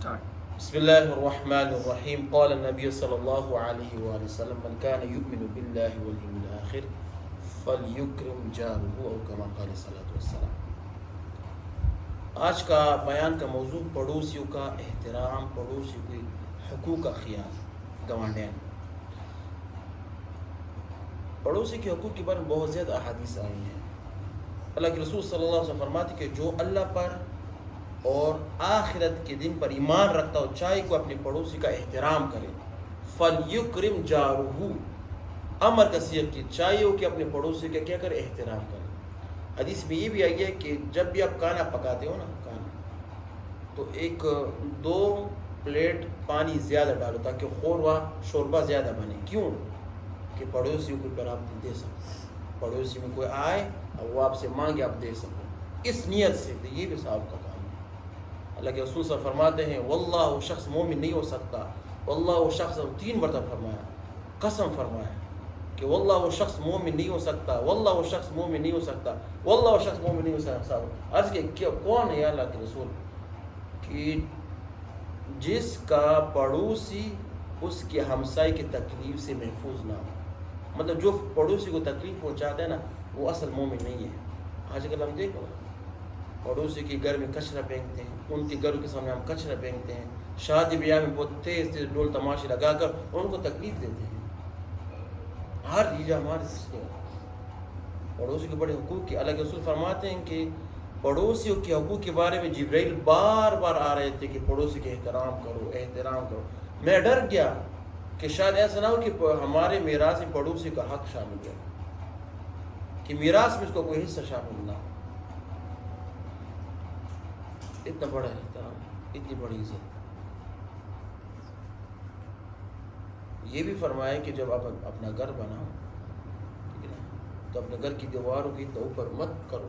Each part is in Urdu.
بسم اللہ الرحمن الرحیم قال النبی صلی اللہ علیہ وآلہ وسلم من کان یؤمن باللہ والیوم الآخر فلیکرم جارہ او کما قال صلی اللہ علیہ وسلم۔ آج کا بیان کا موضوع پڑوسیوں کا احترام، پڑوسیوں کے حقوق کا خیال گوانڈین۔ پڑوسی کے حقوق کے بارے میں بہت زیادہ احادیث آئی ہیں۔ اللہ کے رسول صلی اللہ علیہ وسلم فرماتے کہ جو اللہ پر اور آخرت کے دن پر ایمان رکھتا ہو چاہے کو اپنے پڑوسی کا احترام کرے، فَلْيُكْرِمْ جَارُهُ، امر کا صیغہ کی چاہیے ہو کہ اپنے پڑوسی کا کیا کرے، احترام کرے۔ حدیث میں یہ بھی آئی ہے کہ جب بھی آپ کھانا پکاتے ہو نا تو ایک 2 پلیٹ پانی زیادہ ڈالو تاکہ شوربہ زیادہ بنے۔ کیوں؟ کہ پڑوسیوں کو پر آپ دے سکو، پڑوسی میں کوئی آئے اور وہ آپ سے مانگے آپ دے سکو، اس نیت سے۔ تو یہ بھی صاحب کا کام ہے۔ اللہ کے رسول صلی اللہ علیہ وسلم فرماتے ہیں واللہ وہ شخص مومن نہیں ہو سکتا، واللہ وہ شخص 3 مرتبہ فرمایا، قسم فرمایا کہ واللہ وہ شخص مومن نہیں ہو سکتا، واللہ وہ شخص مومن نہیں ہو سکتا، واللہ وہ شخص مومن نہیں ہو سکتا۔ عرض کہ کون ہے یا اللہ کے رسول؟ کہ جس کا پڑوسی اس کے ہمسائے کی تکلیف سے محفوظ نہ ہو، مطلب جو پڑوسی کو تکلیف پہنچاتا ہے نا وہ اصل مومن نہیں ہے۔ آج کل ہم دیکھو پڑوسی کے گھر میں کچرا پھینکتے ہیں، ان کے گھروں کے سامنے ہم کچرا پھینکتے ہیں، شادی بیاہ میں بہت تیز تیز ڈول تماشے لگا کر ان کو تکلیف دیتے ہیں۔ ہر چیز ہمارے پڑوسی کے بڑے حقوق کے اللہ کے رسول فرماتے ہیں کہ پڑوسیوں کے حقوق کے بارے میں جبرائیل بار بار آ رہے تھے کہ پڑوسی کے احترام کرو، احترام کرو۔ میں ڈر گیا کہ شاید ایسا نہ ہو کہ ہمارے میراث میں پڑوسی کا حق شامل ہو، کہ میراث میں اس کو کوئی حصہ شامل نہ ہو۔ اتنا بڑا احترام، اتنی بڑی عزت۔ یہ بھی فرمایا کہ جب آپ اپنا گھر بناؤ ٹھیک ہے نا تو اپنے گھر کی دیواروں کی اتنا اوپر مت کرو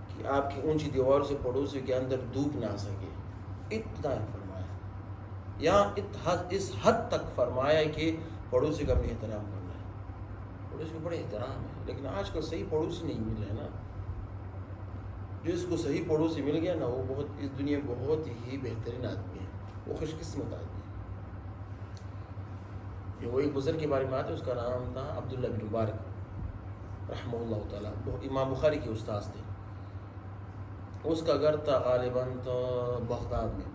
کہ آپ کی اونچی دیواروں سے پڑوسی کے اندر دھوپ نہ آ سکے۔ اتنا فرمایا، یہاں اس حد تک فرمایا کہ پڑوسی کا اپنے احترام کرنا ہے۔ پڑوسی کو بڑے احترام ہے، لیکن آج کل صحیح پڑوسی نہیں مل رہے نا۔ جو اس کو صحیح پڑوسی مل گیا نا وہ اس دنیا میں بہت ہی بہترین آدمی ہے، وہ خوش قسمت آدمی ہے۔ یہ وہی بزرگ کے بارے میں آتا ہے، اس کا نام تھا عبداللہ بن مبارک رحمہ اللہ تعالیٰ، امام بخاری کے استاذ تھے۔ اس کا گھر تھا غالباً تو بغداد میں،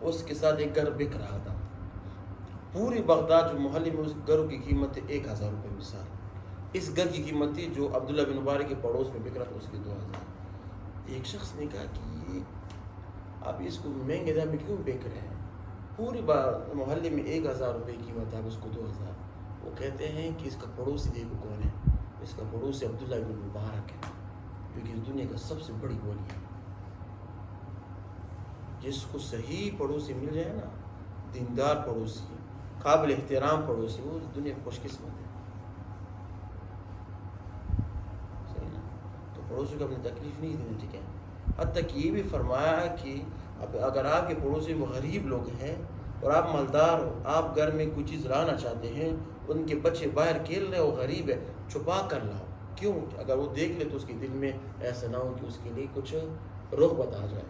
اس کے ساتھ ایک گھر بک رہا تھا۔ پوری بغداد جو محلے میں اس گھروں کی قیمت تھی 1000 روپے مثال۔ اس گھر کی قیمت تھی جو عبداللہ بن مبارک کے پڑوس میں بک رہا تھا اس کی 2000۔ ایک شخص نے کہا کہ آپ اس کو مہنگے دام میں کیوں بیچ رہے ہیں؟ پوری محلے میں 1000 روپے قیمت ہے، آپ اس کو 2000۔ وہ کہتے ہیں کہ اس کا پڑوسی دیکھو کون ہے، اس کا پڑوسی عبداللہ بن مبارک ہے جو کہ اس دنیا کا سب سے بڑی ولی ہے۔ جس کو صحیح پڑوسی مل جائے نا، دیندار پڑوسی، قابل احترام پڑوسی، وہ دنیا میں خوش قسمت ہے۔ صحیح نا؟ تو پڑوسی کو اپنی تکلیف نہیں دینی، ٹھیک ہے۔ حتیٰ کہ یہ بھی فرمایا کہ اگر آپ کے پڑوسی میں غریب لوگ ہیں اور آپ مالدار ہو، آپ گھر میں کوئی چیز لانا چاہتے ہیں، ان کے بچے باہر کھیل رہے ہو، غریب ہے، چھپا کر لاؤ۔ کیوں؟ اگر وہ دیکھ لے تو اس کے دل میں ایسا نہ ہو کہ اس کے لیے کچھ رغبت آ جائے۔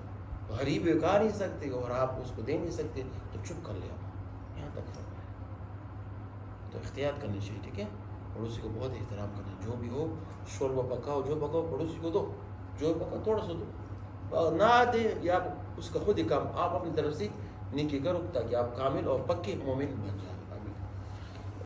غریب کھا نہیں سکتے اور آپ اس کو دے نہیں سکتے تو چپ کر لے آپ، یہاں تک فرمایا۔ تو احتیاط کرنی چاہیے، ٹھیک ہے۔ پڑوسی کو بہت احترام کرنا، جو بھی ہو شوربہ پکاؤ، جو پکاؤ پڑوسی کو دو، جو پکاؤ تھوڑا سا دو، نہ دے یا اس کا خود ہی کام، آپ اپنی طرف سے نیکی کرو تاکہ آپ کامل اور پکے مومن بن جائیں۔